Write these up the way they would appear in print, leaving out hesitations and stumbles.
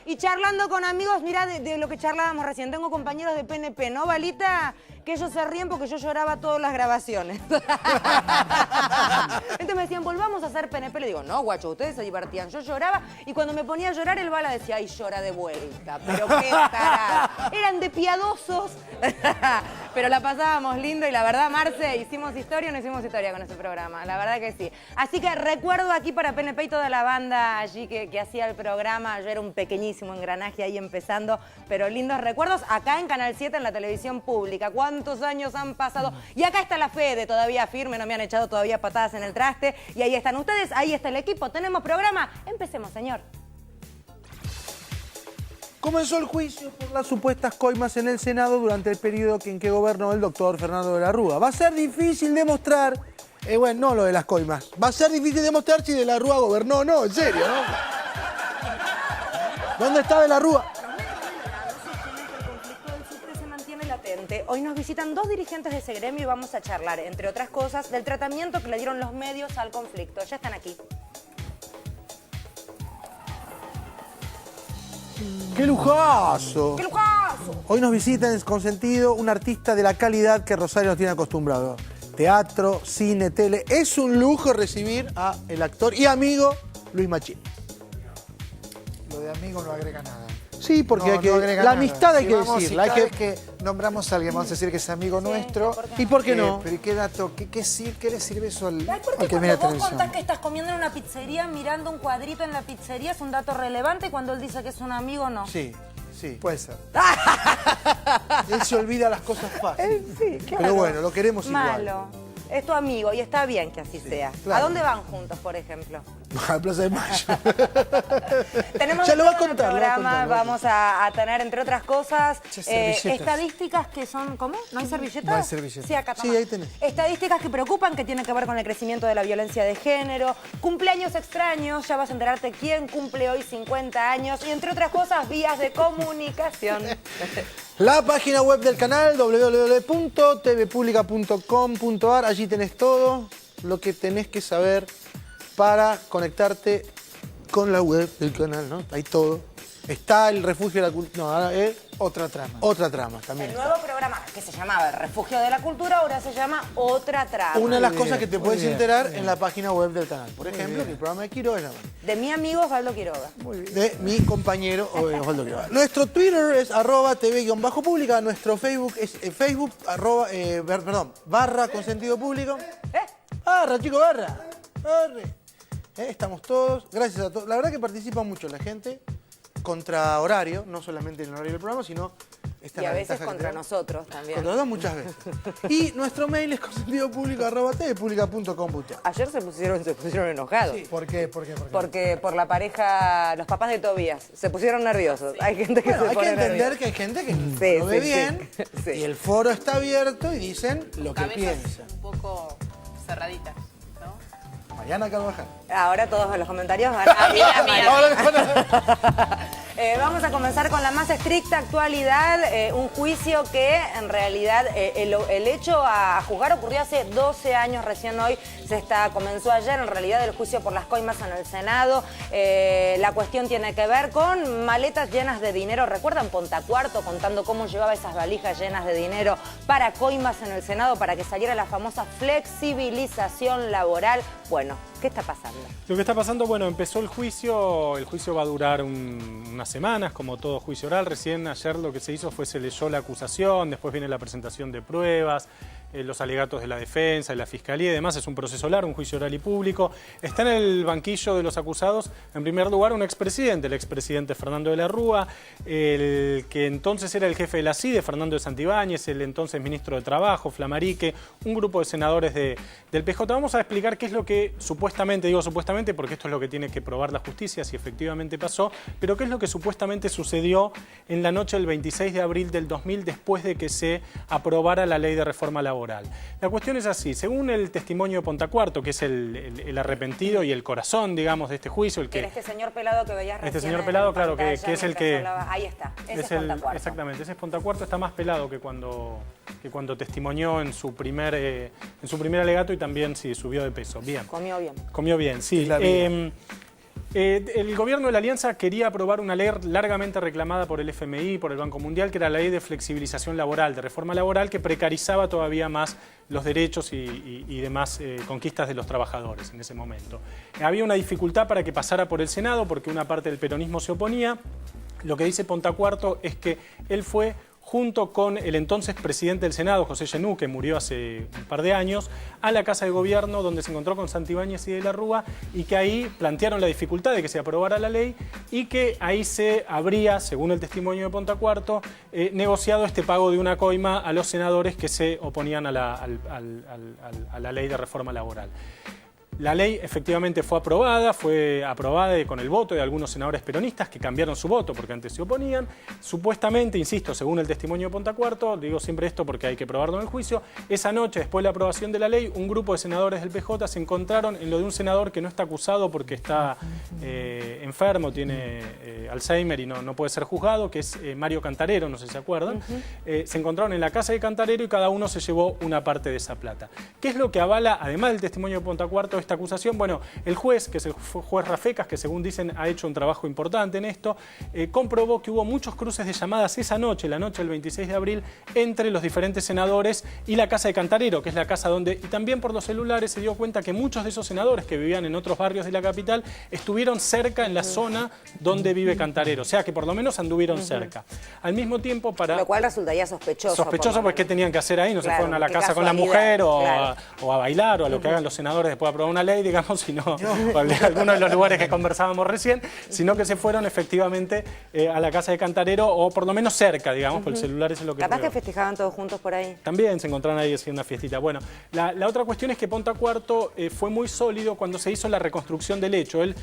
Y charlando con amigos, mirá de lo que charlábamos recién. Tengo compañeros de PNP, ¿no, Balita? Que ellos se ríen porque yo lloraba todas las grabaciones. Entonces me decían, volvamos a hacer PNP. Le digo, no, guacho, ustedes se divertían. Yo lloraba y cuando me ponía a llorar, el Bala decía, ay, llora de vuelta. Pero qué tarada. Eran de piadosos. Pero la pasábamos lindo y la verdad, Marce, ¿hicimos historia o no hicimos historia con ese programa? La verdad que sí. Así que recuerdo aquí para PNP y toda la banda allí que hacía el programa. Yo era un pequeñísimo engranaje ahí empezando, pero lindos recuerdos. Acá en Canal 7, en la televisión pública. ¿Cuántos años han pasado? Y acá está la Fede, todavía firme, no me han echado todavía patadas en el traste. Y ahí están ustedes, ahí está el equipo. ¿Tenemos programa? Empecemos, señor. Comenzó el juicio por las supuestas coimas en el Senado durante el periodo en que gobernó el doctor Fernando de la Rúa. Va a ser difícil demostrar, bueno, no lo de las coimas, va a ser difícil demostrar si de la Rúa gobernó o no, en serio, ¿no? ¿Dónde está de la Rúa? Hoy nos visitan dos dirigentes de ese gremio y vamos a charlar, entre otras cosas, del tratamiento que le dieron los medios al conflicto. Ya están aquí. ¡Qué lujazo! ¡Qué lujazo! Hoy nos visita en Consentido un artista de la calidad que Rosario nos tiene acostumbrado. Teatro, cine, tele. Es un lujo recibir a el actor y amigo Luis Machín. Lo de amigo no agrega nada. Sí, porque No, hay que, no agrega la nada. amistad hay Si que vamos, decirla. si cada vez que nombramos a alguien, vamos a decir que es amigo nuestro. ¿Y por qué no? Pero ¿y qué dato? ¿Qué le sirve eso al, Ay, ¿por qué al que cuando mira vos televisión? contás que estás comiendo en una pizzería mirando un cuadrito en la pizzería es un dato relevante y cuando él dice que es un amigo, no? Sí, sí. Puede ser. Él se olvida las cosas fáciles. Sí, claro. Pero bueno, lo queremos igual. Malo. Es tu amigo y está bien que así sea. claro. ¿A dónde van juntos, por ejemplo? A Plaza de Mayo. Tenemos Ya lo va a en el contar, programa, vamos a tener, entre otras cosas, servilletas. estadísticas que son... ¿Cómo? ¿No hay servilletas? No hay servilletas. Sí, acá Sí, toma. ahí tenés. Estadísticas que preocupan, que tienen que ver con el crecimiento de la violencia de género, cumpleaños extraños, ya vas a enterarte quién cumple hoy 50 años, y entre otras cosas, vías de comunicación. La página web del canal, www.tvpublica.com.ar. Allí tenés todo lo que tenés que saber para conectarte con la web del canal, ¿no? Hay todo. Está el Refugio de la Cultura. No, ahora es Otra trama. otra trama también. El nuevo programa que se llamaba El Refugio de la Cultura ahora se llama Otra Trama. Una de las Muy cosas bien, que te muy puedes bien, enterar muy bien. en la página web del canal. Por ejemplo, que el programa de Quiroga De mi amigo Osvaldo Quiroga. de mi compañero Osvaldo Quiroga. Nuestro Twitter es @tv_pública. Nuestro Facebook es Facebook /barra consentido público. Barra, chicos, barra. Estamos todos. Gracias a todos. La verdad que participa mucho la gente. Contra horario, no solamente en el horario del programa, sino esta Y a la veces ventaja que contra tenemos. nosotros también. Contra nosotros muchas veces. Y nuestro mail es consentidopúblico@tvpublica.com.ar. Ayer se pusieron enojados. Sí. ¿Por qué? ¿Por qué? Porque por la pareja, los papás de Tobías, se pusieron nerviosos. Hay gente que Bueno, se hay que pone entender nerviosa. que hay gente que Sí, lo ve sí, bien sí. Sí. y el foro está abierto y dicen lo que Cabezas piensan. un poco cerraditas, ¿no? Mariana Carvajal. Ahora todos los comentarios van a ir a vamos a comenzar con la más estricta actualidad, un juicio que en realidad el hecho a juzgar ocurrió hace 12 años, recién hoy comenzó ayer, en realidad el juicio por las coimas en el Senado. La cuestión tiene que ver con maletas llenas de dinero. ¿Recuerdan Pontacuarto contando cómo llevaba esas valijas llenas de dinero para coimas en el Senado para que saliera la famosa flexibilización laboral? Bueno, ¿qué está pasando? Lo que está pasando, bueno, empezó el juicio va a durar unas semanas, como todo juicio oral. Recién ayer lo que se hizo fue se leyó la acusación, después viene la presentación de pruebas, los alegatos de la defensa, de la fiscalía y demás. Es un proceso largo, un juicio oral y público. Está en el banquillo de los acusados, en primer lugar, un expresidente, el expresidente Fernando de la Rúa, el que entonces era el jefe de la CIDE, Fernando de Santibáñez, el entonces ministro de Trabajo, Flamarique, un grupo de senadores del PJ. Vamos a explicar qué es lo que supuestamente, digo supuestamente porque esto es lo que tiene que probar la justicia, si efectivamente pasó, pero qué es lo que supuestamente sucedió en la noche del 26 de abril del 2000 después de que se aprobara la ley de reforma laboral. La cuestión es así, según el testimonio de Pontacuarto, que es el arrepentido y el corazón, digamos, de este juicio, el que... Era este señor pelado que veías recién. Este señor pelado, en claro, que pantalla es el mientras que... hablaba. Ahí está, ese es Pontacuarto. Exactamente, ese es Pontacuarto, está más pelado que cuando testimonió en su primer alegato y también sí, subió de peso. Bien. Comió bien. Comió bien, sí. Es la vida. El gobierno de la Alianza quería aprobar una ley largamente reclamada por el FMI, por el Banco Mundial, que era la ley de flexibilización laboral, de reforma laboral, que precarizaba todavía más los derechos y demás conquistas de los trabajadores en ese momento. Había una dificultad para que pasara por el Senado porque una parte del peronismo se oponía. Lo que dice Pontacuarto es que él fue, junto con el entonces presidente del Senado, José Yenú, que murió hace un par de años, a la Casa de Gobierno, donde se encontró con Santibáñez y de la Rúa, y que ahí plantearon la dificultad de que se aprobara la ley, y que ahí se habría, según el testimonio de Pontacuarto, negociado este pago de una coima a los senadores que se oponían a la ley de reforma laboral. La ley efectivamente fue aprobada con el voto de algunos senadores peronistas que cambiaron su voto porque antes se oponían. Supuestamente, insisto, según el testimonio de Pontacuarto, digo siempre esto porque hay que probarlo en el juicio, esa noche, después de la aprobación de la ley, un grupo de senadores del PJ se encontraron en lo de un senador que no está acusado porque está enfermo, tiene Alzheimer y no puede ser juzgado, que es Mario Cantarero, no sé si se acuerdan. Se encontraron en la casa de Cantarero y cada uno se llevó una parte de esa plata. ¿Qué es lo que avala, además del testimonio de Pontacuarto, esta acusación? Bueno, el juez, que es el juez Rafecas, que según dicen ha hecho un trabajo importante en esto, comprobó que hubo muchos cruces de llamadas esa noche, la noche del 26 de abril, entre los diferentes senadores y la casa de Cantarero, que es la casa donde, y también por los celulares se dio cuenta que muchos de esos senadores que vivían en otros barrios de la capital estuvieron cerca en la zona donde vive Cantarero, o sea que por lo menos anduvieron cerca. Al mismo tiempo para... Lo cual resultaría sospechoso. Sospechoso porque ¿qué tenían que hacer ahí? No se fueron a la qué casa con la casualidad, mujer o, claro. o a bailar o a lo que hagan los senadores después de aprobar una ley, digamos, sino o a algunos de los lugares que conversábamos recién, sino que se fueron efectivamente a la casa de Cantarero o por lo menos cerca, digamos, por el celular eso es lo que Capaz prueba. que festejaban todos juntos por ahí. También se encontraron ahí haciendo una fiestita. Bueno, la otra cuestión es que Pontacuarto fue muy sólido cuando se hizo la reconstrucción del hecho. Él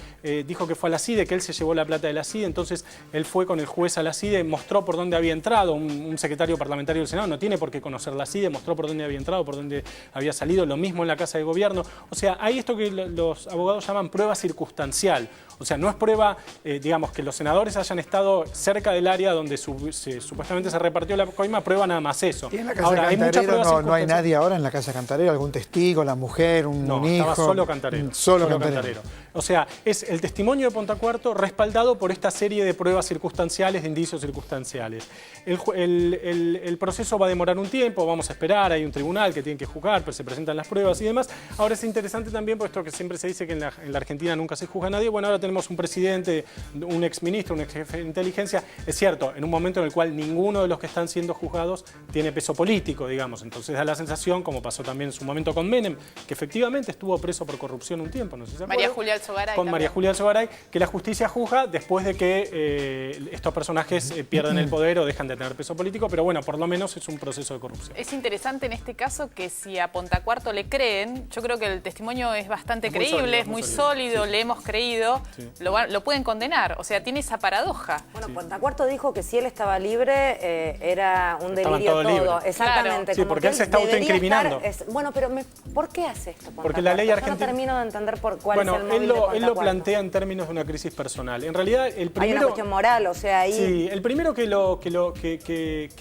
dijo que fue a la CIDE, que él se llevó la plata de la CIDE, entonces él fue con el juez a la CIDE, mostró por dónde había entrado, un secretario parlamentario del Senado no tiene por qué conocer la CIDE, mostró por dónde había entrado, por dónde había salido, lo mismo en la Casa de Gobierno. O sea, hay esto que los abogados llaman prueba circunstancial. O sea, no es prueba, digamos, que los senadores hayan estado cerca del área donde supuestamente se repartió la coima, prueba nada más eso. ¿Y en la casa Ahora, de hay muchas Cantarero pruebas no hay nadie ahora en la casa de Cantarero? ¿Algún testigo, la mujer, un hijo? Estaba solo Cantarero. Solo Cantarero. O sea, es el testimonio de Pontacuarto respaldado por esta serie de pruebas circunstanciales, de indicios circunstanciales. El proceso va a demorar un tiempo, vamos a esperar, hay un tribunal que tiene que juzgar, pues se presentan las pruebas y demás. Ahora es interesante también, por esto que siempre se dice que en la Argentina nunca se juzga a nadie, bueno, ahora tenemos un presidente, un exministro, un ex jefe de inteligencia. Es cierto, en un momento en el cual ninguno de los que están siendo juzgados tiene peso político, digamos. Entonces da la sensación, como pasó también en su momento con Menem, que efectivamente estuvo preso por corrupción un tiempo, no sé si se acuerdan. María Julia Alzogaray. Con María Julia Alzogaray, que la justicia juzga después de que estos personajes pierden el poder o dejan de tener peso político, pero bueno, por lo menos es un proceso de corrupción. Es interesante en este caso que si a Pontacuarto le creen, yo creo que el testimonio es bastante creíble, es muy sólido, sí. Le hemos creído, sí. Lo pueden condenar, o sea, tiene esa paradoja. Bueno, Sí. Pontacuarto dijo que si él estaba libre, era un Estaban delirio todos todo. libres. Exactamente. Claro. Sí, como porque que él se está debería autoincriminando. Bueno, pero ¿por qué hace esto, Pontacuarto? Porque la ley argentina... Yo no termino de entender por cuál bueno, es el móvil de él Pontacuarto. lo plantea en términos de una crisis personal. En realidad, el primero... Hay una cuestión moral, o sea, ahí... Sí, el primero que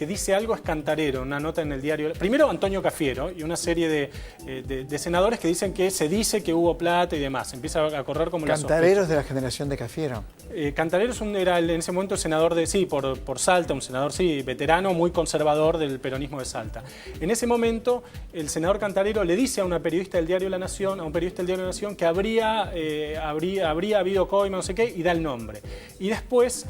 dice algo es Cantarero, una nota en el diario. Primero Antonio Cafiero y una serie de senadores que dicen que se dice que hubo plata y demás. Empieza a correr como la sospecha. Cantareros de la generación de Cafiero. Cantarero era en ese momento senador de, sí, por Salta, un senador, sí, veterano, muy conservador del peronismo de Salta. En ese momento, el senador Cantarero le dice a una periodista del diario La Nación, que habría habido coima, no sé qué, y da el nombre. Y después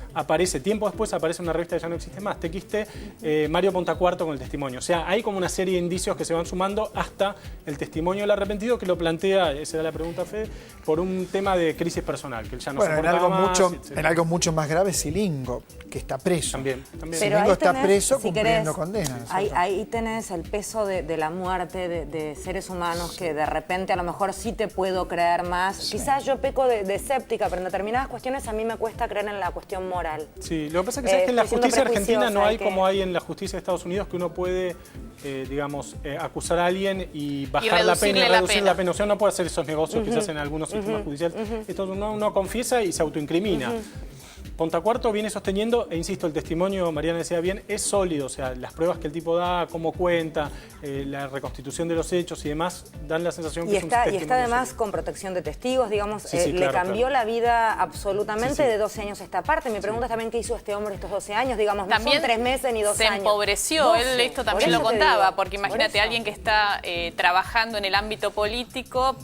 tiempo después aparece una revista que ya no existe más, TXT, Mario Pontacuarto con el testimonio. O sea, hay como una serie de indicios que se van sumando hasta el testimonio del arrepentido que lo plantea, esa era la pregunta, Fede, por un tema de crisis personal, que él ya no soportaba más. En algo mucho más grave, Silingo, que está preso. También. Silingo está preso cumpliendo condena. Ahí tenés el peso de la muerte de seres humanos que de repente a lo mejor sí te puedo creer más. Sí. Quizás yo peco de escéptica, pero en determinadas cuestiones a mí me cuesta creer en la cuestión moral. Sí, lo que pasa es que, en la justicia argentina no hay como hay en la justicia de Estados Unidos, que uno puede, acusar a alguien y bajar la pena y reducir la pena. O sea, no puede hacer esos negocios que se hacen en algunos sistemas judiciales. Esto uno confiesa y se autoincrimina. Pontacuarto viene sosteniendo, e insisto, el testimonio, Mariana decía bien, es sólido, o sea, las pruebas que el tipo da, cómo cuenta, la reconstitución de los hechos y demás, dan la sensación que es un testimonio Y está además sólido. con protección de testigos, digamos, Sí, le claro, cambió claro. la vida absolutamente Sí, sí. de 12 años a esta parte. Mi pregunta es también qué hizo este hombre estos 12 años, digamos, no También son 3 meses ni 2 se años. empobreció, 12, él esto por también lo eso te contaba, digo, porque imagínate, por eso. alguien que está trabajando en el ámbito político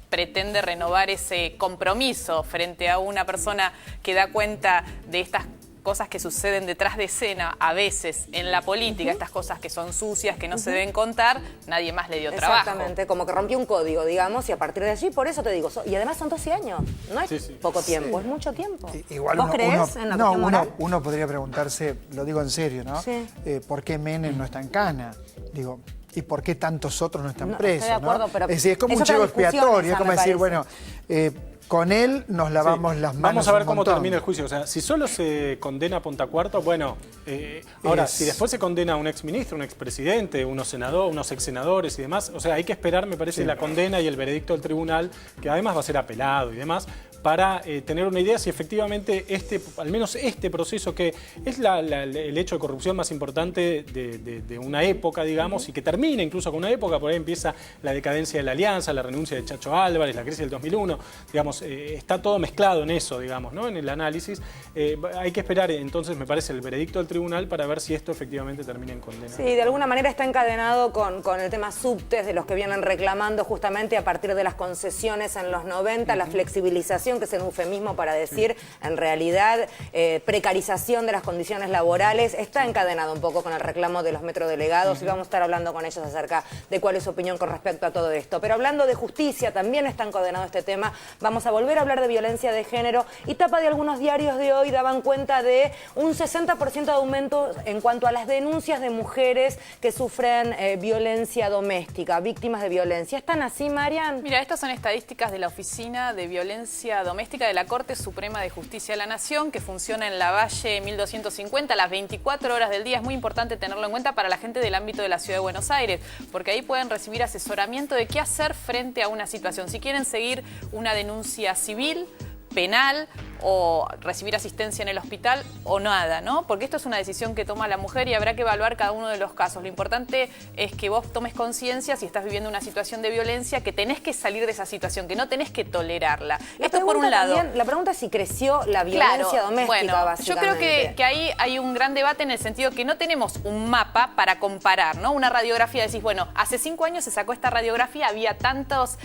pretende renovar ese compromiso frente a una persona que da cuenta de estas cosas que suceden detrás de escena a veces en la política, estas cosas que son sucias, que no se deben contar, nadie más le dio trabajo. Exactamente, como que rompió un código, digamos, y a partir de allí, por eso te digo, y además son 12 años, no es Sí, sí. poco tiempo, es mucho tiempo. Igual ¿Vos crees en la cuestión moral? uno podría preguntarse, lo digo en serio, ¿no? Sí. ¿Por qué Menem no está en cana? Digo, ¿y por qué tantos otros no están No, presos? estoy de acuerdo, ¿no? pero es decir, es como es un otra chivo discusión expiatorio, esa, es como me decir, parece. bueno, con él nos lavamos las manos. Vamos a ver un cómo montón. termina el juicio. O sea, si solo se condena a Pontacuarto, bueno, ahora, si después se condena a un exministro, un expresidente, unos exsenadores y demás, o sea, hay que esperar, me parece, la condena y el veredicto del tribunal, que además va a ser apelado y demás, para tener una idea si efectivamente al menos este proceso, que es el hecho de corrupción más importante de una época, digamos, y que termina incluso con una época, por ahí empieza la decadencia de la Alianza, la renuncia de Chacho Álvarez, la crisis del 2001, digamos, está todo mezclado en eso, digamos, ¿no? En el análisis. Hay que esperar entonces, me parece, el veredicto del tribunal para ver si esto efectivamente termina en condena. Sí, de alguna manera está encadenado con el tema subtes de los que vienen reclamando justamente a partir de las concesiones en los 90, la flexibilización, que es un eufemismo para decir, en realidad, precarización de las condiciones laborales, está encadenado un poco con el reclamo de los metrodelegados y vamos a estar hablando con ellos acerca de cuál es su opinión con respecto a todo esto. Pero hablando de justicia, también está encadenado este tema. Vamos a volver a hablar de violencia de género y tapa de algunos diarios de hoy daban cuenta de un 60% de aumento en cuanto a las denuncias de mujeres que sufren violencia doméstica, víctimas de violencia. ¿Están así, Marian? Mira, estas son estadísticas de la Oficina de Violencia Doméstica de la Corte Suprema de Justicia de la Nación, que funciona en Lavalle 1250, las 24 horas del día. Es muy importante tenerlo en cuenta para la gente del ámbito de la Ciudad de Buenos Aires, porque ahí pueden recibir asesoramiento de qué hacer frente a una situación. Si quieren seguir una denuncia civil, penal o recibir asistencia en el hospital o nada, ¿no? Porque esto es una decisión que toma la mujer y habrá que evaluar cada uno de los casos. Lo importante es que vos tomes conciencia si estás viviendo una situación de violencia, que tenés que salir de esa situación, que no tenés que tolerarla. Esto por un lado. La pregunta es si creció la violencia doméstica, bueno, básicamente. yo creo que ahí hay un gran debate en el sentido que no tenemos un mapa para comparar, ¿no? Una radiografía, decís, bueno, hace 5 años se sacó esta radiografía, había tantos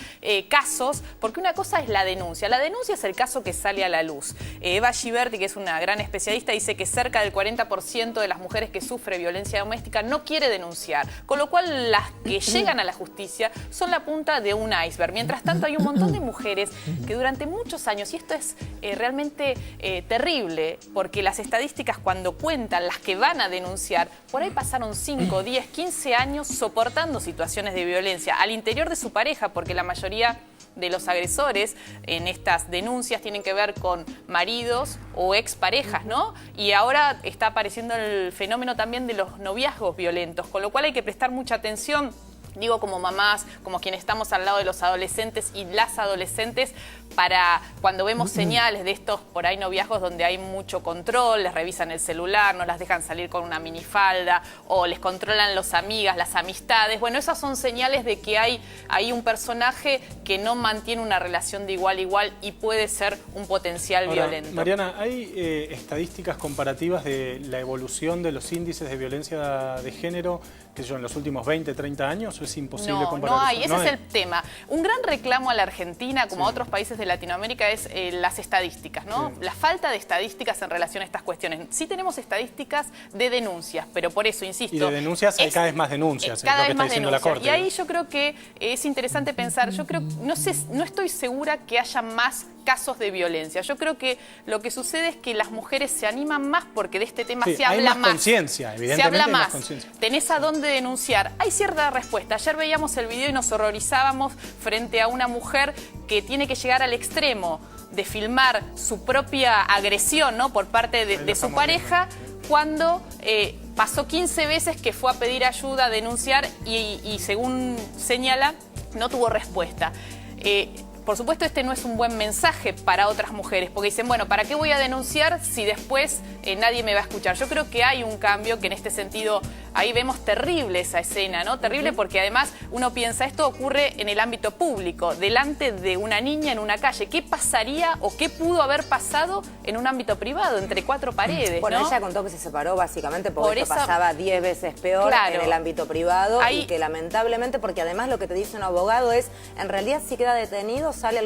casos, porque una cosa es la denuncia. La denuncia es el caso que sale a la luz. Eva Giberti, que es una gran especialista, dice que cerca del 40% de las mujeres que sufren violencia doméstica no quiere denunciar, con lo cual las que llegan a la justicia son la punta de un iceberg. Mientras tanto, hay un montón de mujeres que durante muchos años, y esto es realmente terrible, porque las estadísticas cuando cuentan las que van a denunciar, por ahí pasaron 5, 10, 15 años soportando situaciones de violencia al interior de su pareja, porque la mayoría de los agresores en estas denuncias tienen que ver con maridos o exparejas, ¿no? Y ahora está apareciendo el fenómeno también de los noviazgos violentos, con lo cual hay que prestar mucha atención. Digo, como mamás, como quienes estamos al lado de los adolescentes y las adolescentes, para cuando vemos señales de estos por ahí noviazgos donde hay mucho control, les revisan el celular, no las dejan salir con una minifalda o les controlan las amigas, las amistades. Bueno, esas son señales de que hay un personaje que no mantiene una relación de igual a igual y puede ser un potencial violento. Mariana, ¿hay estadísticas comparativas de la evolución de los índices de violencia de género, qué sé yo, en los últimos 20, 30 años? ¿O es imposible comparar? No hay, eso? ese es el tema. Un gran reclamo a la Argentina, como a otros países de Latinoamérica, es las estadísticas, ¿no? Sí. La falta de estadísticas en relación a estas cuestiones. Sí tenemos estadísticas de denuncias, pero por eso, insisto... Y de denuncias hay cada vez más denuncias, es cada lo que vez está más diciendo la denuncias. Corte. Y ahí yo creo que es interesante pensar, yo creo, no estoy segura que haya más casos de violencia. Yo creo que lo que sucede es que las mujeres se animan más porque de este tema Sí, se habla hay más conciencia, evidentemente. Se habla hay más más. conciencia. Tenés a dónde denunciar. Hay cierta respuesta. Ayer veíamos el video y nos horrorizábamos frente a una mujer que tiene que llegar al extremo de filmar su propia agresión, ¿no? Por parte de su pareja, cuando pasó 15 veces que fue a pedir ayuda, a denunciar y según señala, no tuvo respuesta. por supuesto, este no es un buen mensaje para otras mujeres, porque dicen, bueno, ¿para qué voy a denunciar si después nadie me va a escuchar? Yo creo que hay un cambio que en este sentido, ahí vemos terrible esa escena, ¿no? Terrible porque además uno piensa, esto ocurre en el ámbito público, delante de una niña en una calle. ¿Qué pasaría o qué pudo haber pasado en un ámbito privado, entre cuatro paredes, Bueno, ¿no? ella contó que se separó básicamente porque Por esto eso- pasaba 10 veces peor Claro. en el ámbito privado Ahí- y que lamentablemente, porque además lo que te dice un abogado es, en realidad si queda detenido sale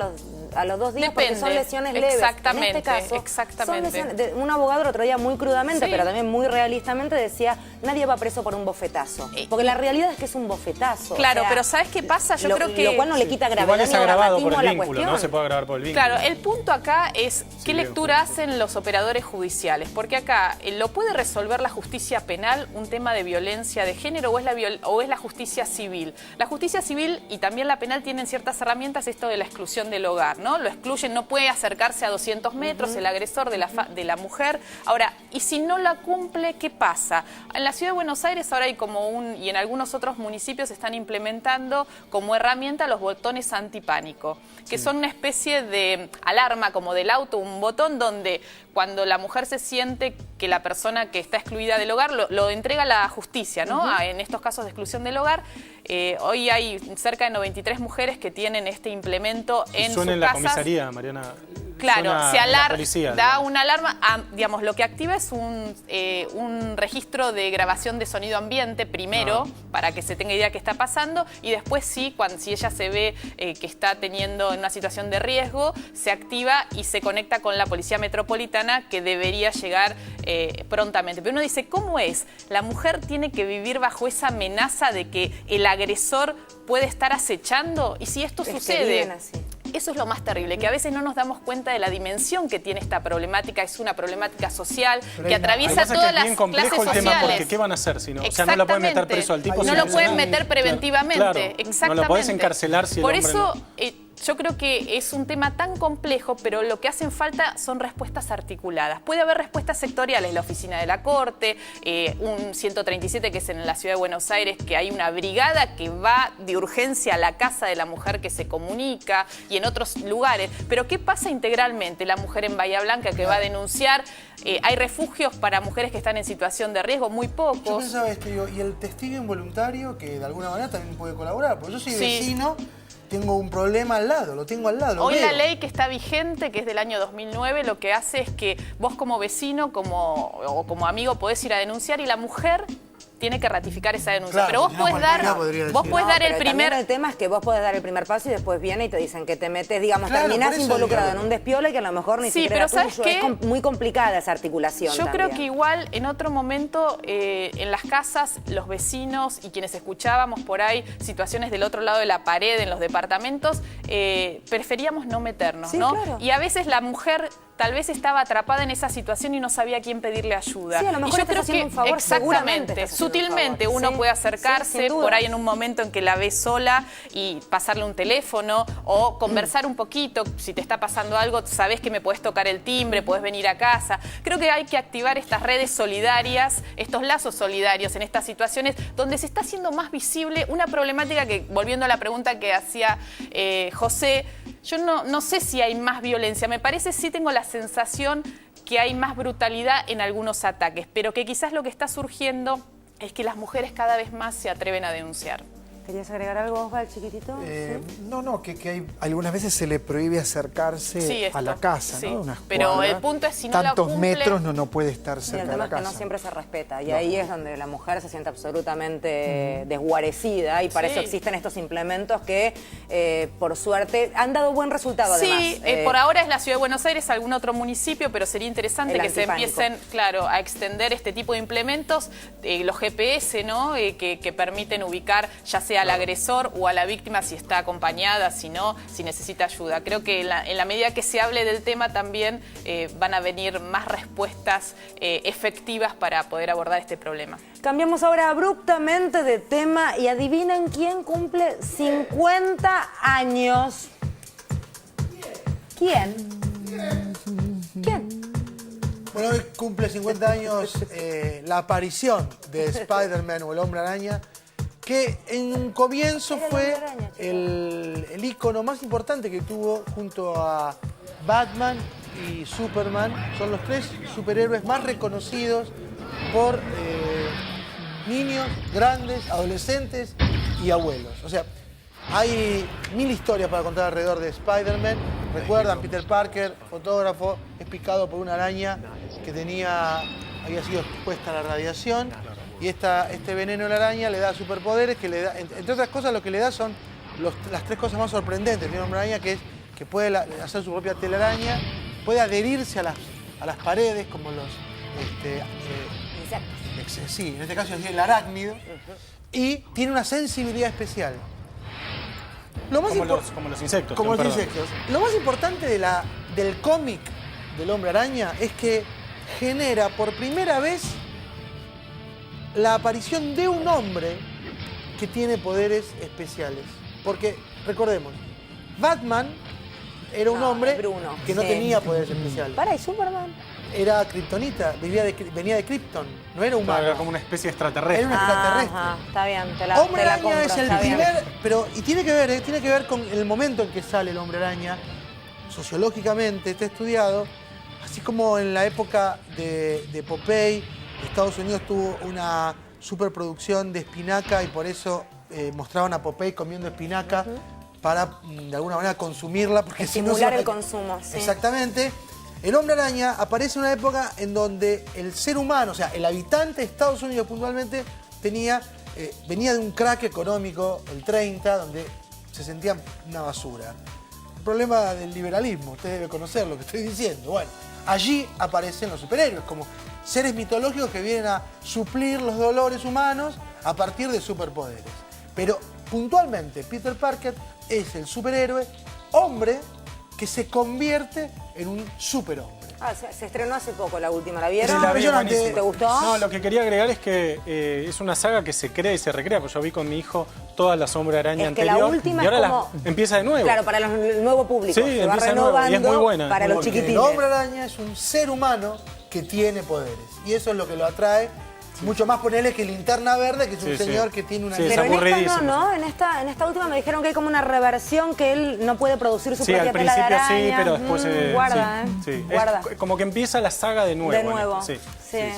a los 2 días porque son Depende. lesiones leves. Exactamente, En este caso, exactamente. son lesiones, un abogado el otro día muy crudamente, Sí. pero también muy realistamente decía, nadie va preso por un bofetazo. Porque la realidad es que es un bofetazo. Claro, o sea, pero ¿sabes qué pasa? Yo creo que... Lo cual no le quita gravedad Igual es ni agravado por dramatismo a el la vínculo, cuestión. ¿no? Se puede agravar por el vínculo. Claro, el punto acá es qué bien, lectura hacen los operadores judiciales, porque acá lo puede resolver la justicia penal un tema de violencia de género o es la justicia civil. La justicia civil y también la penal tienen ciertas herramientas, esto de la exclusión del hogar, ¿no? Lo excluyen, no puede acercarse a 200 metros el agresor de la mujer. Ahora, y si no la cumple, ¿qué pasa? En la Ciudad de Buenos Aires ahora hay y en algunos otros municipios están implementando como herramienta los botones antipánico, que son una especie de alarma como del auto, un botón donde cuando la mujer se siente que la persona que está excluida del hogar lo entrega a la justicia, ¿no? En estos casos de exclusión del hogar. Hoy hay cerca de 93 mujeres que tienen este implemento en sus Suena en la casas. comisaría, Mariana. Claro, Suena se en la policía, da digamos. una alarma, digamos, lo que activa es un registro de grabación de sonido ambiente primero, para que se tenga idea qué está pasando, y después sí, si ella se ve que está teniendo en una situación de riesgo, se activa y se conecta con la Policía Metropolitana, que debería llegar prontamente. Pero uno dice, ¿cómo es? La mujer tiene que vivir bajo esa amenaza de que el agresor puede estar acechando, y si esto Es que sucede... viven así. Eso es lo más terrible, que a veces no nos damos cuenta de la dimensión que tiene esta problemática. Es una problemática social que atraviesa Además es que todas es las bien clases complejo el tema sociales. porque ¿qué van a hacer si no? O sea, no lo pueden meter preso al tipo. No si lo pueden saben. meter preventivamente, Claro, exactamente. no lo podés encarcelar si el Por hombre eso, no. yo creo que es un tema tan complejo, pero lo que hacen falta son respuestas articuladas. Puede haber respuestas sectoriales, la oficina de la Corte, un 137 que es en la Ciudad de Buenos Aires, que hay una brigada que va de urgencia a la casa de la mujer que se comunica, y en otros lugares. Pero ¿qué pasa integralmente? La mujer en Bahía Blanca que va a denunciar, hay refugios para mujeres que están en situación de riesgo, muy Yo pocos. pensaba esto, digo, y el testigo involuntario que de alguna manera también puede colaborar, porque yo soy Sí. vecino, tengo un problema al lado, lo tengo al lado. lo Hoy veo. la ley que está vigente, que es del año 2009, lo que hace es que vos como vecino o como amigo podés ir a denunciar y la mujer tiene que ratificar esa denuncia. Claro, pero vos si no, podés cualquiera podría vos decir. podés dar el pero primer... también el tema es que vos podés dar el primer paso y después viene y te dicen que te metes, digamos, Claro, terminás por eso involucrado digo. en un despiole que a lo mejor ni Sí, siquiera pero era ¿sabes tuyo. qué? Es muy complicada esa articulación Yo creo también. que igual en otro momento en las casas, los vecinos y quienes escuchábamos por ahí situaciones del otro lado de la pared en los departamentos, preferíamos no meternos, Sí, ¿no? claro. Y a veces la mujer tal vez estaba atrapada en esa situación y no sabía a quién pedirle ayuda. Sí, a lo mejor y yo estás creo haciendo que un favor, seguramente exactamente, estás haciendo un sutilmente favor. uno Sí, puede sí, acercarse sin duda. por ahí en un momento en que la ves sola y pasarle un teléfono o conversar un poquito. Si te está pasando algo, sabes que me podés tocar el timbre, podés venir a casa. Creo que hay que activar estas redes solidarias, estos lazos solidarios en estas situaciones donde se está haciendo más visible una problemática que, volviendo a la pregunta que hacía José, yo no sé si hay más violencia. Me parece, sí tengo la sensación que hay más brutalidad en algunos ataques, pero que quizás lo que está surgiendo es que las mujeres cada vez más se atreven a denunciar. ¿Querías agregar algo, Osval, chiquitito? No, que hay, algunas veces se le prohíbe acercarse Sí, a la casa, sí. ¿no? Una Pero escuadra. el punto es si no la tantos cumple- metros no puede estar Y el cerca de tema la es que casa. no siempre se respeta y ahí es donde la mujer se siente absolutamente desguarecida y para Sí. eso existen estos implementos que, por suerte, han dado buen resultado además. Sí, por ahora es la Ciudad de Buenos Aires, algún otro municipio, pero sería interesante El que se antipánico. empiecen, claro, a extender este tipo de implementos, los GPS, ¿no? Que permiten ubicar ya sea al agresor o a la víctima si está acompañada, si no, si necesita ayuda. Creo que en la medida que se hable del tema también van a venir más respuestas efectivas para poder abordar este problema. Cambiamos ahora abruptamente de tema y adivinen quién cumple 50 años. ¿Quién? ¿Quién? Bueno, hoy cumple 50 años la aparición de Spider-Man o el Hombre Araña, que en un comienzo Era el fue... Hombre Araña, el ícono más importante que tuvo junto a Batman y Superman. Son los 3 superhéroes más reconocidos por niños, grandes, adolescentes y abuelos. O sea, hay 1000 historias para contar alrededor de Spider-Man. Recuerdan, Peter Parker, fotógrafo, es picado por una araña que había sido expuesta a la radiación. Y este veneno de la araña le da superpoderes que le da, entre otras cosas, lo que le da son las 3 cosas más sorprendentes. Tiene una araña que puede hacer su propia telaraña, puede adherirse a las paredes como los insectos. Sí, en este caso es el arácnido. Y tiene una sensibilidad especial. Como los insectos. Como los insectos. Lo más importante del cómic del Hombre Araña es que genera por primera vez la aparición de un hombre que tiene poderes especiales. Porque, recordemos, Batman era un hombre que no tenía poderes especiales. ¿Y Superman? Era kriptonita, venía de Krypton, no era humano. Era como una especie extraterrestre. Era un extraterrestre. Ajá, está bien, te la Hombre Araña compro, es el está bien. primer... Y tiene que ver con el momento en que sale el Hombre Araña. Sociológicamente está estudiado. Así como en la época de Popeye, Estados Unidos tuvo una superproducción de espinaca y por eso mostraban a Popeye comiendo espinaca para, de alguna manera, consumirla. Porque estimular el consumo, sí. Exactamente. El Hombre Araña aparece en una época en donde el ser humano, o sea, el habitante de Estados Unidos puntualmente, venía de un crack económico, el 30, donde se sentían una basura. Un problema del liberalismo, usted debe conocer lo que estoy diciendo. Bueno, allí aparecen los superhéroes, como seres mitológicos que vienen a suplir los dolores humanos a partir de superpoderes. Pero puntualmente, Peter Parker es el superhéroe hombre que se convierte en un superhombre. Se estrenó hace poco la última, ¿la vieron? Sí, la vi, buenísima. ¿Te gustó? No, lo que quería agregar es que es una saga que se crea y se recrea, porque yo vi con mi hijo toda la Sombra Araña Es que anterior la última y ahora es como... empieza de nuevo. Claro, para el nuevo público. Sí, se va empieza de nuevo, renovando y es muy buena. para los Porque chiquitines. el Hombre Araña es un ser humano que tiene poderes. Y eso es lo que lo atrae. Mucho más ponerle que Linterna Verde, que es un señor que tiene una... Sí, es Pero en esta aburridísimo. no, en esta última me dijeron que hay como una reversión que él no puede producir su propia al tela de principio araña. sí, pero después... Guarda, sí. Guarda. Es como que empieza la saga de nuevo. De nuevo. Sí.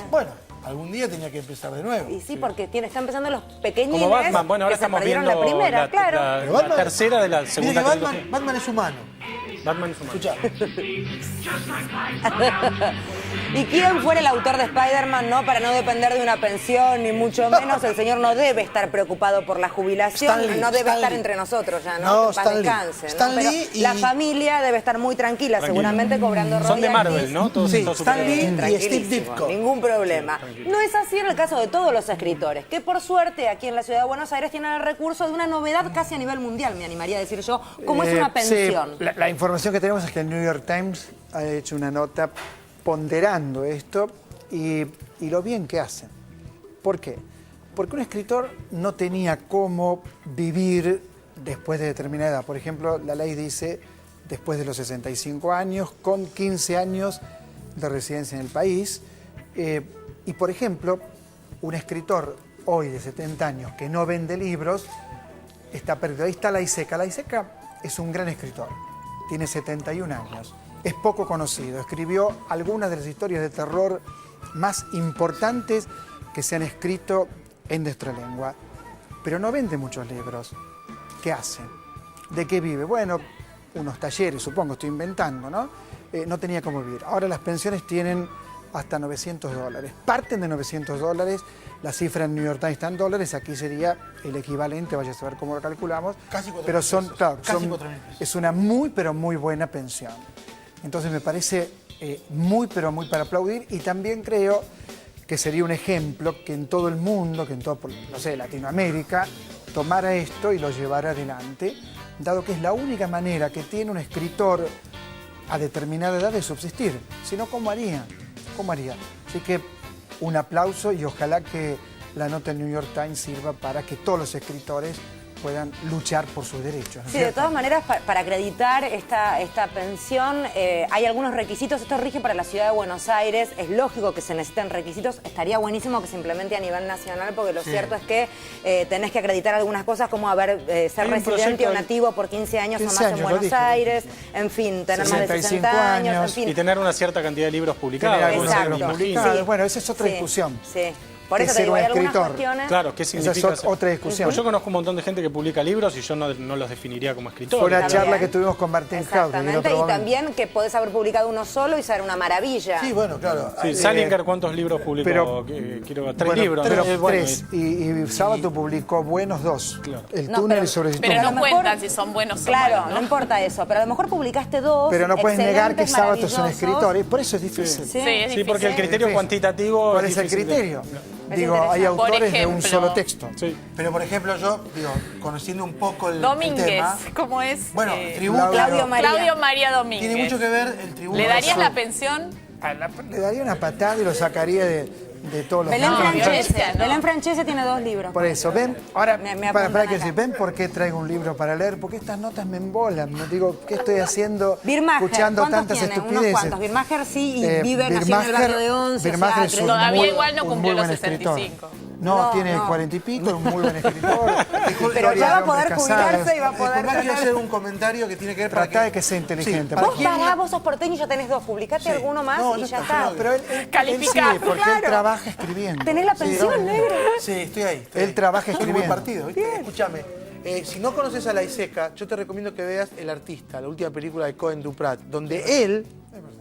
Bueno, algún día tenía que empezar de nuevo. Y sí, porque está empezando los pequeñines. Como Batman, bueno, ahora que se estamos perdieron viendo la primera, claro. Pero la tercera de la segunda Dice que trilogía. Batman es humano. Batman es humano. Escuchá. ¿Y quién fuera el autor de Spider-Man, no? Para no depender de una pensión, ni mucho menos, el señor no debe estar preocupado por la jubilación, Stan Lee, no debe Stan estar Lee. entre nosotros ya, ¿no? No, Que paz Stan Lee. descanse, ¿no? Stan Pero Lee y- la familia debe estar muy tranquila, seguramente cobrando royalties. Son de Marvel, ¿no? Todos Sí, estos Stan superhéroes. Lee y Steve Tranquilísimo, Ditko. ningún problema. No es así en el caso de todos los escritores, que por suerte aquí en la ciudad de Buenos Aires tienen el recurso de una novedad casi a nivel mundial, me animaría a decir yo, como es una pensión. Sí, la información que tenemos es que el New York Times ha hecho una nota ponderando esto y lo bien que hacen. ¿Por qué? Porque un escritor no tenía cómo vivir después de determinada edad. Por ejemplo, la ley dice después de los 65 años, con 15 años de residencia en el país. Y, por ejemplo, un escritor hoy de 70 años que no vende libros está perdido. Ahí está Laiseca. Laiseca es un gran escritor. Tiene 71 años. Es poco conocido. Escribió algunas de las historias de terror más importantes que se han escrito en nuestra lengua. Pero no vende muchos libros. ¿Qué hace? ¿De qué vive? Bueno, unos talleres, supongo, estoy inventando, ¿no? No tenía cómo vivir. Ahora las pensiones tienen hasta $900. Parten de $900. La cifra en New York Times está en dólares. Aquí sería el equivalente, vaya a saber cómo lo calculamos. Casi 4.000 pero son, pesos. claro, Casi son- 4.000 pesos. es una muy, pero muy buena pensión. Entonces me parece muy, pero muy para aplaudir. Y también creo que sería un ejemplo que en todo el mundo, que en todo, no sé, Latinoamérica, tomara esto y lo llevara adelante, dado que es la única manera que tiene un escritor a determinada edad de subsistir. Si no, ¿cómo haría? ¿Cómo haría? Así que un aplauso y ojalá que la nota del New York Times sirva para que todos los escritores puedan luchar por sus derechos. ¿no es Sí, de cierto? todas maneras, para acreditar esta pensión hay algunos requisitos. Esto rige para la ciudad de Buenos Aires. Es lógico que se necesiten requisitos. Estaría buenísimo que se implemente a nivel nacional, porque lo cierto es que tenés que acreditar algunas cosas como ser Hay un residente proyecto o nativo por 15 años 15 o más años, en lo Buenos dije. Aires, en fin, tener más de 65 60 años, en años. fin. Y tener una cierta cantidad de libros publicados. Tener porque algunos Exacto. libros me imagino. publicados. Bueno, esa es otra Sí, discusión. Sí. Por Que eso te ser digo, un hay algunas escritor. cuestiones. Claro, ¿qué Esa significa? es otra discusión. Pues yo conozco un montón de gente que publica libros y yo no los definiría como escritor. Fue una También. charla que tuvimos con Martín Haupt en Exactamente, otro y momento. también que podés haber publicado uno solo y ser una maravilla. Sí, bueno, claro. Sí, Salinger, ¿cuántos libros publicó? pero- Quiero 3 Bueno, libros. pero ¿no? Bueno, tres. Y Sábato publicó buenos 2. Claro. El No, túnel pero- y sobre Pero a no lo mejor- cuentan si son buenos o Claro, malos, no ¿no? importa eso, pero a lo mejor publicaste 2. Pero no puedes negar que excelentes, Sábato es un maravillosos. escritor. Y por eso es difícil. Sí. Sí, es Sí, porque el difícil. criterio difícil. cuantitativo ¿Cuál es el difícil de- criterio? Es Digo, hay interesante. autores Por de un ejemplo. solo texto. Sí. Pero, por ejemplo, yo, conociendo un poco el Domínguez, tema... ¿cómo es? Bueno, tributo... Claudio María. Claudio María Domínguez. Tiene mucho que ver el tributo... ¿Le darías Sí. la pensión? Le daría una patada y lo sacaría de todos los Belén No, libros. violencia, Francese. no. Belén Francese tiene 2 libros. Por eso, ven, ahora, Me para apuntan que acá. decir, ven por qué traigo un libro para leer, porque estas notas me embolan. Me digo, ¿qué estoy haciendo Birmacher, escuchando ¿cuántos tantas tiene? estupideces? Unos cuantos. Birmacher sí, y vive, nació en el barrio de Once. Birmacher o es sea, un Todavía muy- igual no un cumplió muy buen los escritor. 65. No, No, tiene no. 40 y pico, es un muy buen escritor. Pero ya va a poder Hombres jubilarse casados. y va a poder... Disculpá, quiero hacer un comentario que tiene que ver para Tratá de que sea inteligente. para Vos quién- pará, vos sos porteño y ya tenés 2. Publicate Sí. alguno más No, y ya ya está, está. yo Pero él Calificado, sí, porque claro. él trabaja escribiendo. Tenés la pensión, negro. Sí, estoy ahí. estoy Él ahí. trabaja Soy un buen escribiendo. partido, ¿viste? Escúchame, si no conoces a La Iseca, yo te recomiendo que veas El Artista, la última película de Cohen Duprat, donde él,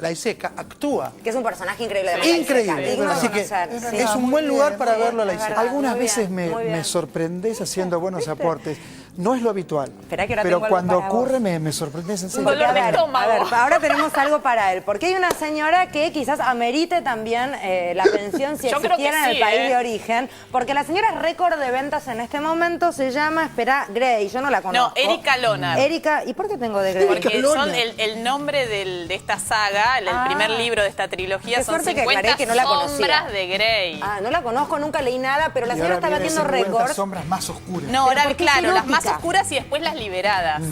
La Iseca, actúa. Que es un personaje increíble. de Increíble. digno de Así que conocer, sí. es un buen lugar para verlo a La es Iseca. verdad. Algunas muy veces bien, muy bien. me sorprendes haciendo buenos aportes. No es lo habitual. Esperá que ahora Pero tengo algo cuando para ocurre vos. me sorprendes en serio. Dolor A de ver, estómago. a ver, ahora tenemos algo para él. Porque hay una señora que quizás amerite también la pensión si Yo creo que existiera en el sí, país ¿eh? de origen. Porque la señora récord de ventas en este momento se llama, espera, Grey. Yo no la conozco. No, Erika Lonar. Erika, ¿y por qué tengo de Grey? Porque son el nombre de esta saga, el Ah. primer libro de esta trilogía, Qué son suerte que 50 aclaré que no la conocía. sombras de Grey. Ah, no la conozco, nunca leí nada, pero la Y señora ahora está viene batiendo 50 récords. sombras más oscuras. No, ahora, porque es claro, las más erótica. oscuras y después las liberadas.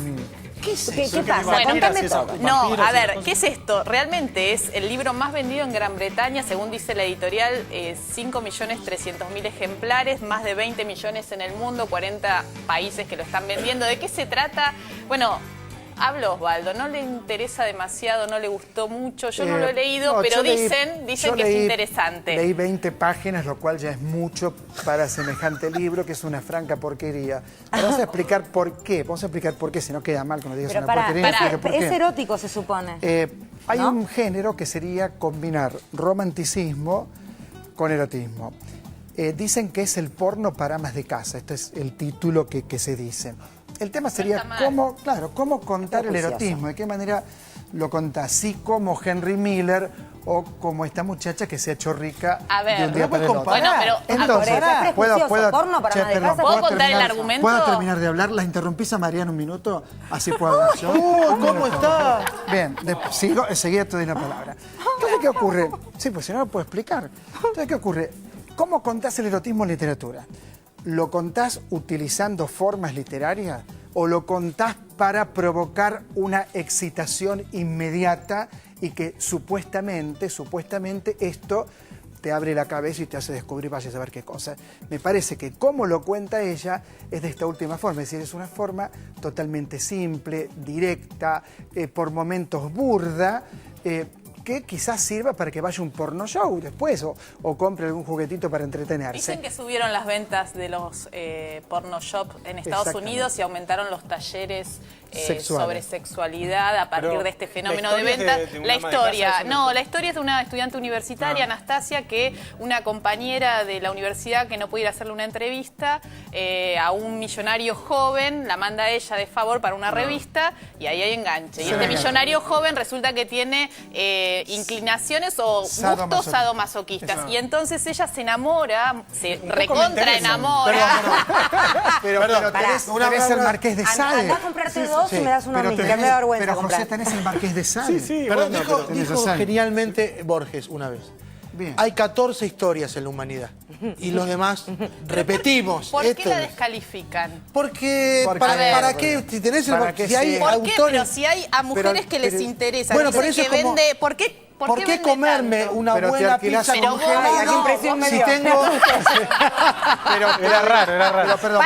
¿Qué pasa? Bueno, Contame eso. todo. No, Vampiros a y ver, cosas. ¿qué es esto? Realmente es el libro más vendido en Gran Bretaña, según dice la editorial, 5.300.000 ejemplares, más de 20 millones en el mundo, 40 países que lo están vendiendo. ¿De qué se trata? Bueno, hablo Osvaldo, no le interesa demasiado, no le gustó mucho, yo no lo he leído, no, pero yo leí- dicen yo que leí- es interesante. Leí 20 páginas, lo cual ya es mucho para semejante libro, que es una franca porquería. Pero vamos a explicar por qué. Vamos a explicar por qué, si no queda mal cuando digas Pero una porquería. pará, explica por es qué. erótico, se supone. Hay ¿No? un género que sería combinar romanticismo con erotismo. Dicen que es el porno para amas de casa. Este es el título que se dice. El tema sería está mal. cómo contar el Prejuicioso. erotismo, de qué manera lo contás, así como Henry Miller o como esta muchacha que se ha hecho rica A ver, de un día no para el puedes otro. comparar. Bueno, pero Entonces, por eso es prejuicioso, porno para che, amas de perdón, casa. ¿Puedo ¿puedo contar el terminar- argumento? ¿Puedo terminar de hablar? ¿La interrumpís a Mariana un minuto? Así puedo hablar yo. ¿Cómo está? Bien, sigo, enseguida te doy la palabra. Entonces, ¿qué ocurre? Sí, pues si no lo puedo explicar. Entonces, ¿qué ocurre? ¿Cómo contás el erotismo en literatura? ¿Lo contás utilizando formas literarias o lo contás para provocar una excitación inmediata y que supuestamente esto te abre la cabeza y te hace descubrir, vaya a saber qué cosa? Me parece que como lo cuenta ella es de esta última forma, es decir, es una forma totalmente simple, directa, por momentos burda, que quizás sirva para que vaya un porno show después o compre algún juguetito para entretenerse. Dicen que subieron las ventas de los porno shop en Estados Exactamente. Unidos y aumentaron los talleres Sexuales. sobre sexualidad a partir Pero, de este ¿la fenómeno de historia es venta. de un La ama de historia, casa, eso no, no? la historia es de una estudiante universitaria, Anastasia, que una compañera de la universidad que no pudiera hacerle una entrevista a un millonario joven, la manda a ella de favor para una revista y ahí hay enganche. Y este millonario joven resulta que tiene inclinaciones o gustos Sadomasoquistas. sadomasoquistas. Y entonces ella se enamora, se me recontra interesa. enamora. Pero pará, tenés el Marqués de Sade. Andá a comprarte dos y me das uno a Pero mí, que tenés- me da vergüenza Pero José, comprar. tenés el Marqués de Sade. Sí, sí, Perdón, bueno, dijo, pero- tenés dijo razón. genialmente Borges una vez. Bien. Hay 14 historias en la humanidad. y los demás repetimos. ¿Por qué Esto la es. descalifican? Porque, Porque- ¿para qué? Si tenés el... ¿Para qué si hay sí? ¿Por qué? autores... Pero si hay a mujeres que les interesa. Bueno, dice por eso que es como- vende. ¿Por qué? ¿Por qué vende comerme tanto? una Pero te buena alquilás pizza Pero con vos- gema? Ay, ¿a qué impresión me Si dio? tengo... Era raro, era raro. Pero, perdón,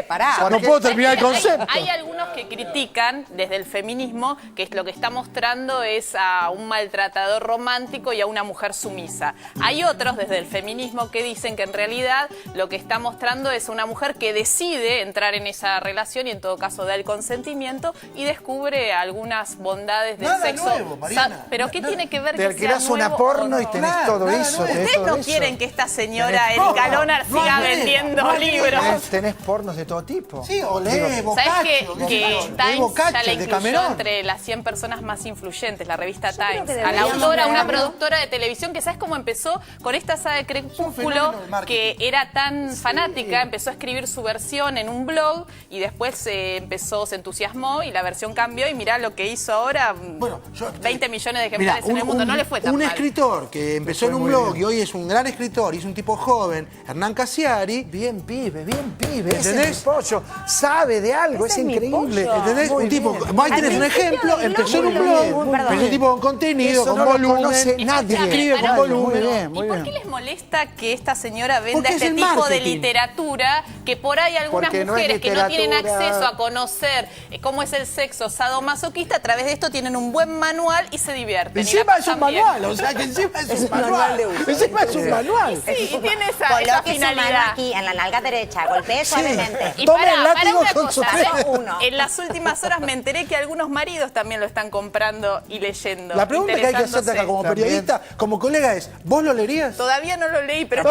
Pará. No puedo terminar el concepto. Hay algunos que critican desde el feminismo que lo que está mostrando es a un maltratador romántico y a una mujer sumisa. Hay otros desde el feminismo que dicen que en realidad lo que está mostrando es a una mujer que decide entrar en esa relación y en todo caso da el consentimiento y descubre algunas bondades del Nada sexo. nuevo, Mariana. Pero ¿qué tiene que ver te que sea alquilás una nuevo porno o y no? tenés Claro, todo nada eso. nuevo. tenés Ustedes todo no eso. quieren que esta señora Tenés Erika porno. Lonar siga No, vendiendo no, libros. Tenés pornos de todo tipo. Sí, olé, ¿Sabes Boccaccio. que Times Boccaccio, ya la de incluyó Camerón. entre las 100 personas más influyentes, la revista creo Times? que A la deberíamos autora, una leerlo. productora de televisión que ¿sabes cómo empezó? Con esta saga de Crepúsculo, fenómeno del marketing. que era tan fanática, empezó a escribir su versión en un blog y después se entusiasmó y la versión cambió y mirá lo que hizo ahora, Bueno, 20 millones de Mirá, ejemplares en el mundo, no le fue tan un mal. escritor que empezó en un muy blog bien. y hoy es un gran escritor y es un tipo joven, Hernán Casiari, Bien pibe, bien pibe. Ese ¿Entendés? es mi pollo. Sabe de algo, es Ese es mi increíble. pollo. ¿entendés? Muy Un tipo, bien. vos ahí Al tenés un principio ejemplo, del empezó en un blog, blog, perdón. pero es un tipo con contenido, Eso con no lo volumen, conoce nadie. escribe con Pará, volumen. Muy bien, ¿Y muy por bien. qué les molesta que esta señora venda Porque es este el tipo de marketing. literatura que por ahí algunas Porque no es mujeres que no tienen literatura. acceso a conocer cómo es el sexo sadomasoquista, a través de esto tienen un buen manual y se divierten? y Encima la es un pasan bien. manual, o sea que encima es un manual manual. de uso. Encima es un manual. Sí, y tiene esa Coloque su mano finalidad. aquí en la nalga derecha, golpee suavemente. Y Tome el para látigo una con cosa, su ¿ves? dedo. Uno. En las últimas horas me enteré que algunos maridos también lo están comprando y leyendo. La pregunta que hay que hacerte acá como También. periodista, como colega es, ¿vos lo leerías? Todavía no lo leí, pero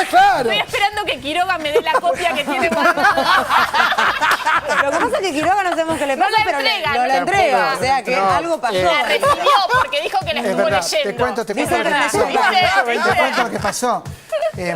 Claro. estoy esperando que Quiroga me dé la copia que tiene guardada. Lo que pasa es que Quiroga no sabemos qué le No pasa, la pero entrega, no no la la entrega. entrega. O sea que No, algo pasó. La recibió porque dijo que la Es estuvo verdad, leyendo. te cuento lo que Dice que pasó. leyó. Te cuento lo que pasó.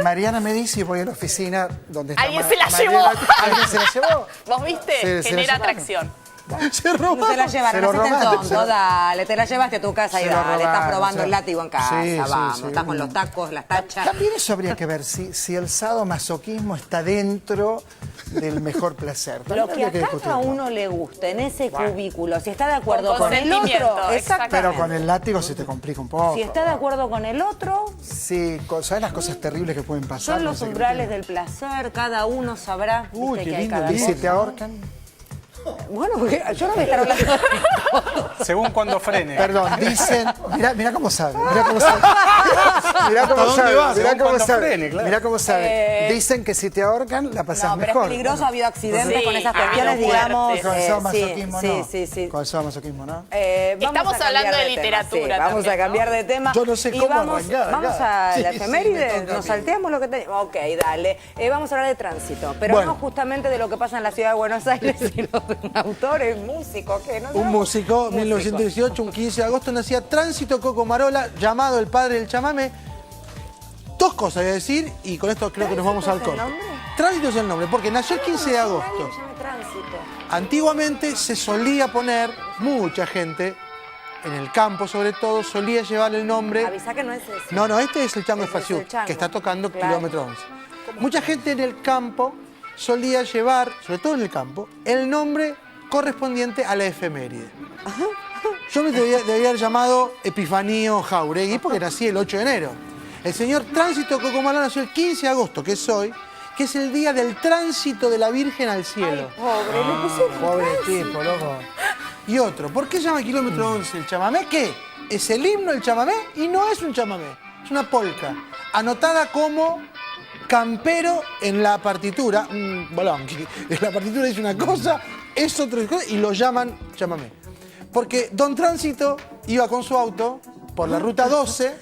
Mariana me dice y voy a la oficina donde está Alguien se la Mariana. llevó. Alguien se la llevó. ¿Vos viste? Se la Genera llevaron. atracción. Se No robó. se la Se llevaron, lo no seas el robaron, tonto, se lo- dale, te la llevaste a tu casa y Se lo dale, estás robaron, probando o sea, el látigo en casa, sí, sí, vamos, sí, estás con bueno. los tacos, las tachas. También eso habría que ver si el sadomasoquismo está dentro del mejor placer. También Lo que habría a cada discutirlo. uno le guste en ese cubículo, si está de acuerdo Con con el consentimiento, otro, exactamente. Pero con el látigo se te complica un poco. si está de acuerdo con el otro, Sí, ¿sabes las cosas terribles que pueden pasar? son No los sé qué umbrales del placer, cada uno sabrá. Uy, viste, qué que hay lindo cada ¿Y si cosa. te ahorcan? Bueno, porque yo no voy a estar hablando. Según cuando frene. Perdón, dicen. Mirá cómo sabe. Mirá cómo sabe. Mirá cómo dónde sabe. va? Mirá Según cómo cuando sabe. frene, claro. Mirá cómo sabe. Dicen que si te ahorcan, la pasas No, pero mejor. es peligroso, ha habido accidentes Sí, con esas ha habido cuestiones, digamos. muertes. Con el sadomasoquismo, sí, no. sí. Con el sadomasoquismo, ¿no? Vamos Estamos a cambiar hablando de tema, literatura sí, vamos también, a cambiar ¿no? de tema. Yo no sé Y cómo vamos, arrancar vamos acá. a Sí, la sí, efeméride, me toca a nos mí. salteamos lo que tenemos. Ok, dale. Vamos a hablar de tránsito, pero Bueno. no justamente de lo que pasa en la ciudad de Buenos Aires, sino de un autor, un músico, ¿qué? No Un sabemos. músico, 1918, un 15 de agosto, nacía Tránsito Coco Marola, llamado el padre del chamamé. Dos cosas voy a decir y con esto creo que nos vamos al ¿Tránsito es corte. el nombre? Tránsito es el nombre, porque nació el 15 de agosto. Nadie llame tránsito. Antiguamente se solía poner, mucha gente, en el campo sobre todo, solía llevar el nombre... Avisá que no es ese. No, este es el Chango Ese es Espaciú, el Chango. que está tocando Claro. kilómetro 11. Mucha gente en el campo solía llevar, sobre todo en el campo, el nombre correspondiente a la efeméride. Yo me debía haber llamado Epifanio Jauregui porque nací el 8 de enero. El señor Tránsito Coco Marola nació el 15 de agosto, que es hoy, que es el día del tránsito de la Virgen al cielo. Pobre, le pusieron Pobre tránsito. tipo, loco. Y otro, ¿por qué llama kilómetro 11 el chamamé? ¿Qué? Es el himno del chamamé y no es un chamamé, es una polca, anotada como campero en la partitura, Bolonqui, en la partitura dice una cosa, es otra cosa y lo llaman chamamé. Porque Don Tránsito iba con su auto por la ruta 12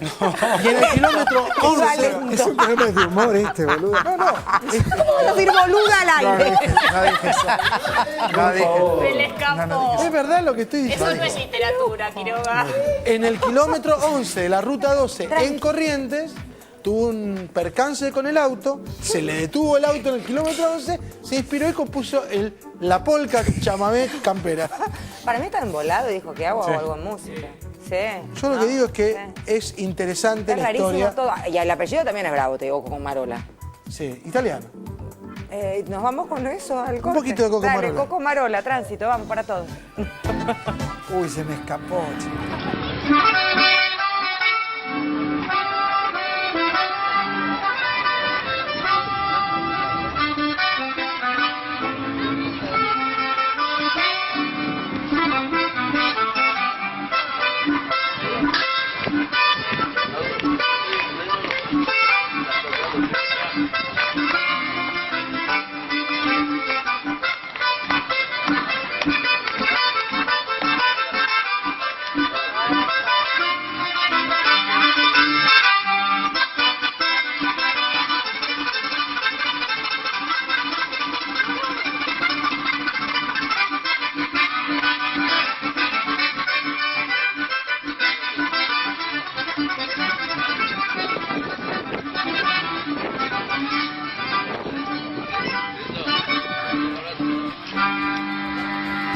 y en el kilómetro 11... Es un programa de humor este, boludo. No, no. ¿Cómo vas a decir boluda al No aire? dije eso. No dije. Se le escapó. Es verdad lo que estoy Eso diciendo. no es literatura, Quiroga. En el kilómetro 11 de la ruta 12 en Corrientes, tuvo un percance con el auto, se le detuvo el auto en el kilómetro 11, se inspiró y compuso la polca chamamé campera. Para mí está embolado y dijo que hago algo en música. Sí. Yo lo ¿no? que digo es que Sí. es interesante Es la rarísimo historia. todo. Y el apellido también es bravo, te digo, con Marola. Sí, italiano. ¿Nos vamos con eso al corte? poquito de Coco Dale, Marola. Coco Marola, tránsito, vamos para todos. Uy, se me escapó, chico.